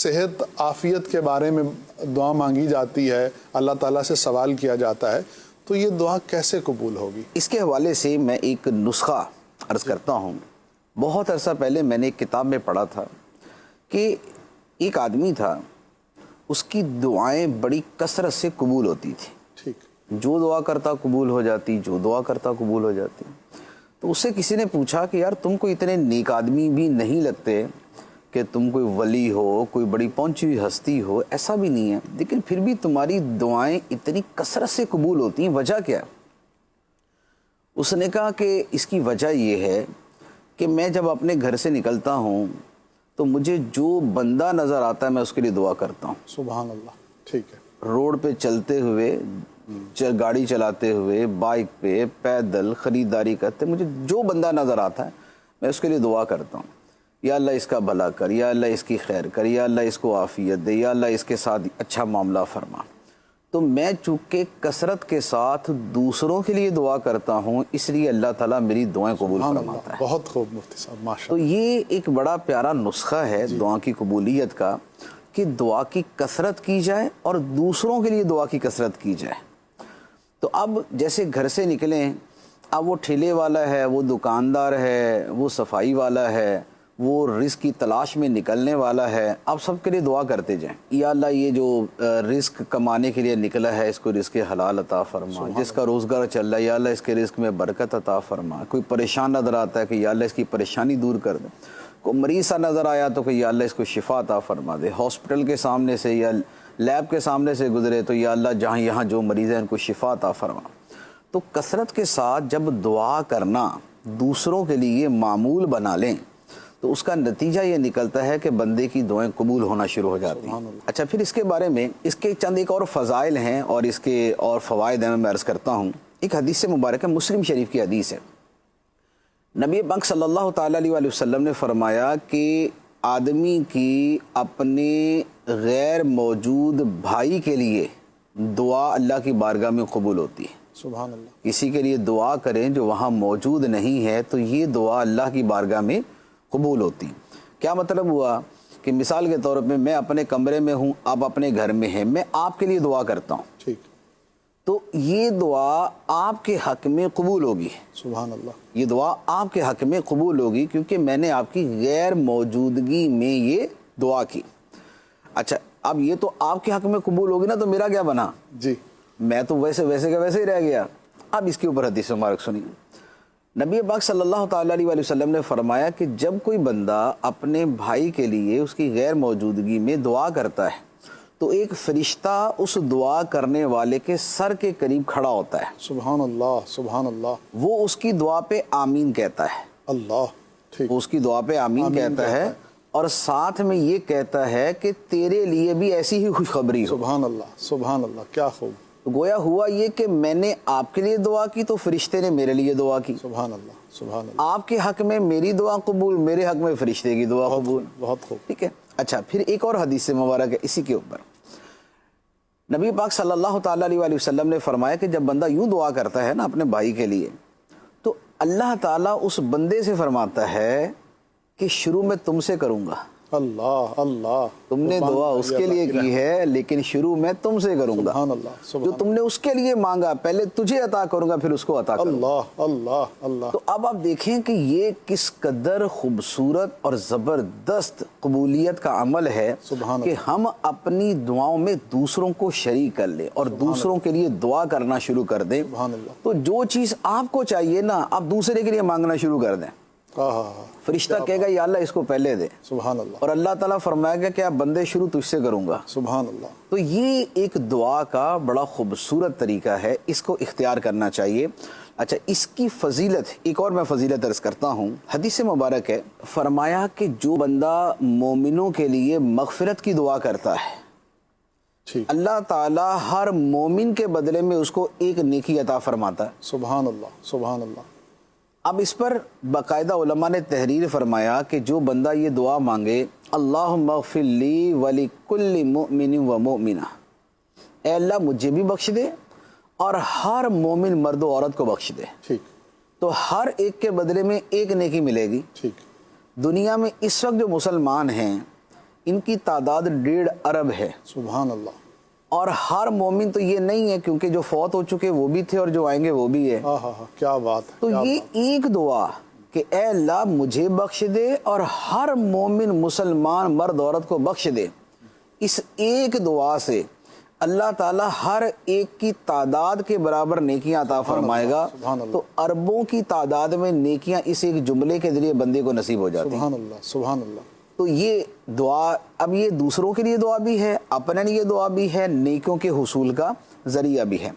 صحت عافیت کے بارے میں دعا مانگی جاتی ہے، اللہ تعالیٰ سے سوال کیا جاتا ہے، تو یہ دعا کیسے قبول ہوگی؟ اس کے حوالے سے میں ایک نسخہ عرض کرتا ہوں۔ بہت عرصہ پہلے میں نے ایک کتاب میں پڑھا تھا کہ ایک آدمی تھا، اس کی دعائیں بڑی کثرت سے قبول ہوتی تھی۔ ٹھیک، جو دعا کرتا قبول ہو جاتی، جو دعا کرتا قبول ہو جاتی۔ تو اس سے کسی نے پوچھا کہ یار تم کو اتنے نیک آدمی بھی نہیں لگتے کہ تم کوئی ولی ہو، کوئی بڑی پہنچی ہوئی ہستی ہو، ایسا بھی نہیں ہے، لیکن پھر بھی تمہاری دعائیں اتنی کثرت سے قبول ہوتی ہیں، وجہ کیا ہے؟ اس نے کہا کہ اس کی وجہ یہ ہے کہ میں جب اپنے گھر سے نکلتا ہوں تو مجھے جو بندہ نظر آتا ہے میں اس کے لیے دعا کرتا ہوں۔ سبحان اللہ، ٹھیک ہے۔ روڈ پہ چلتے ہوئے، گاڑی چلاتے ہوئے، بائک پہ، پیدل، خریداری کرتے، مجھے جو بندہ نظر آتا ہے میں اس کے لیے دعا کرتا ہوں، یا اللہ اس کا بھلا کر، یا اللہ اس کی خیر کر، یا اللہ اس کو عافیت دے، یا اللہ اس کے ساتھ اچھا معاملہ فرما۔ تو میں چونکہ کثرت کے ساتھ دوسروں کے لیے دعا کرتا ہوں، اس لیے اللہ تعالیٰ میری دعائیں قبول فرماتا ہے۔ بہت خوب مفتی صاحب، ماشاء تو اللہ۔ یہ ایک بڑا پیارا نسخہ ہے دعا کی قبولیت کا کہ دعا کی کثرت کی جائے اور دوسروں کے لیے دعا کی کثرت کی جائے۔ تو اب جیسے گھر سے نکلیں، اب وہ ٹھیلے والا ہے، وہ دکاندار ہے، وہ صفائی والا ہے، وہ رزق کی تلاش میں نکلنے والا ہے، اب سب کے لیے دعا کرتے جائیں، یا اللہ یہ جو رزق کمانے کے لیے نکلا ہے اس کو رزق حلال عطا فرما، جس کا روزگار چل رہا ہے یا اللہ اس کے رزق میں برکت عطا فرما، کوئی پریشان نظر آتا ہے کہ یا اللہ اس کی پریشانی دور کر دے، کوئی مریض سا نظر آیا تو کہ یا اللہ اس کو شفا عطا فرما دے، ہاسپٹل کے سامنے سے یا لیب کے سامنے سے گزرے تو یا اللہ جہاں یہاں جو مریض ہیں ان کو شفا عطا فرما۔ تو کثرت کے ساتھ جب دعا کرنا دوسروں کے لیے معمول بنا لیں تو اس کا نتیجہ یہ نکلتا ہے کہ بندے کی دعائیں قبول ہونا شروع ہو جاتی ہیں۔ اچھا، پھر اس کے بارے میں اس کے چند ایک اور فضائل ہیں اور اس کے اور فوائد ہیں، میں عرض کرتا ہوں۔ ایک حدیث مبارک ہے، مسلم شریف کی حدیث ہے، نبی پاک صلی اللہ تعالیٰ علیہ وسلم نے فرمایا کہ آدمی کی اپنے غیر موجود بھائی کے لیے دعا اللہ کی بارگاہ میں قبول ہوتی ہے۔ سبحان اللہ۔ کسی کے لیے دعا کریں جو وہاں موجود نہیں ہے تو یہ دعا اللہ کی بارگاہ میں قبول ہوتی۔ کیا مطلب ہوا کہ مثال کے طور پہ میں اپنے کمرے میں ہوں، آپ اپنے گھر میں ہیں، میں آپ کے لیے دعا کرتا ہوں، ٹھیک، تو یہ دعا آپ کے حق میں قبول ہوگی۔ سبحان اللہ۔ یہ دعا آپ کے حق میں قبول ہوگی کیونکہ میں نے آپ کی غیر موجودگی میں یہ دعا کی۔ اچھا، اب یہ تو آپ کے حق میں قبول ہوگی نا، تو میرا کیا بنا؟ جی، میں تو ویسے کا ویسے ہی رہ گیا۔ اب اس کے اوپر حدیث مبارک سنیے۔ نبی پاک صلی اللہ تعالیٰ علیہ وسلم نے فرمایا کہ جب کوئی بندہ اپنے بھائی کے لیے اس کی غیر موجودگی میں دعا کرتا ہے تو ایک فرشتہ اس دعا کرنے والے کے سر کے قریب کھڑا ہوتا ہے، سبحان اللہ، سبحان اللہ۔ وہ اس کی دعا پہ آمین کہتا ہے، اللہ، ٹھیک، وہ اس کی دعا پہ آمین کہتا ہے اور ساتھ میں یہ کہتا ہے کہ تیرے لیے بھی ایسی ہی خوشخبری ہو۔ سبحان اللہ، سبحان اللہ، کیا خوب۔ گویا ہوا یہ کہ میں نے آپ کے لیے دعا کی تو فرشتے نے میرے لیے دعا کی، سبحان اللہ، سبحان اللہ، آپ کے حق میں میری دعا قبول، میرے حق میں فرشتے کی دعا قبول۔ بہت خوب۔ ٹھیک ہے۔ اچھا، پھر ایک اور حدیث مبارک ہے اسی کے اوپر، نبی پاک صلی اللہ تعالیٰ علیہ وسلم نے فرمایا کہ جب بندہ یوں دعا کرتا ہے نا اپنے بھائی کے لیے تو اللہ تعالیٰ اس بندے سے فرماتا ہے کہ شروع میں تم سے کروں گا، اللہ، اللہ، تم نے دعا اس کے لیے کی ہے لیکن شروع میں تم سے کروں گا، سبحان اللہ، جو سبحان تم نے اس کے لیے مانگا پہلے تجھے عطا کروں گا پھر اس کو عطا کروں گا۔ اللہ، اللہ، اللہ۔ تو اب آپ دیکھیں کہ یہ کس قدر خوبصورت اور زبردست قبولیت کا عمل ہے سبحان کہ ہم اپنی دعاؤں میں دوسروں کو شریک کر لیں اور دوسروں کے لیے دعا کرنا شروع کر دیں۔ سبحان اللہ۔ تو جو چیز آپ کو چاہیے نا آپ دوسرے کے لیے مانگنا شروع کر دیں، فرشتہ کہے گا یا اللہ اس کو پہلے دے، سبحان اللہ، اور اللہ تعالیٰ فرمائے گا کہ آپ بندے شروع تجھ سے کروں گا۔ سبحان اللہ۔ تو یہ ایک دعا کا بڑا خوبصورت طریقہ ہے، اس کو اختیار کرنا چاہیے۔ اچھا، اس کی فضیلت ایک اور میں فضیلت عرض کرتا ہوں، حدیث مبارک ہے، فرمایا کہ جو بندہ مومنوں کے لیے مغفرت کی دعا کرتا ہے ٹھیک، اللہ تعالیٰ ہر مومن کے بدلے میں اس کو ایک نیکی عطا فرماتا ہے۔ سبحان اللہ، سبحان اللہ۔ اب اس پر باقاعدہ علماء نے تحریر فرمایا کہ جو بندہ یہ دعا مانگے اللہم اغفر لی ولکل مؤمن و مؤمنہ، اے اللہ مجھے بھی بخش دے اور ہر مومن مرد و عورت کو بخش دے، ٹھیک، تو ہر ایک کے بدلے میں ایک نیکی ملے گی۔ ٹھیک، دنیا میں اس وقت جو مسلمان ہیں ان کی تعداد 1.5 ارب ہے. سبحان اللہ. اور ہر مومن تو یہ نہیں ہے، کیونکہ جو فوت ہو چکے وہ بھی تھے اور جو آئیں گے وہ بھی ہے. کیا بات ہے. تو یہ ایک دعا کہ اے اللہ مجھے بخش دے اور ہر مومن مسلمان مرد عورت کو بخش دے، اس ایک دعا سے اللہ تعالیٰ ہر ایک کی تعداد کے برابر نیکیاں عطا فرمائے گا. تو اربوں کی تعداد میں نیکیاں اس ایک جملے کے ذریعے بندے کو نصیب ہو جاتی ہیں. سبحان اللہ سبحان اللہ. تو یہ دعا اب یہ دوسروں کے لیے دعا بھی ہے، اپنے لیے دعا بھی ہے، نیکیوں کے حصول کا ذریعہ بھی ہے.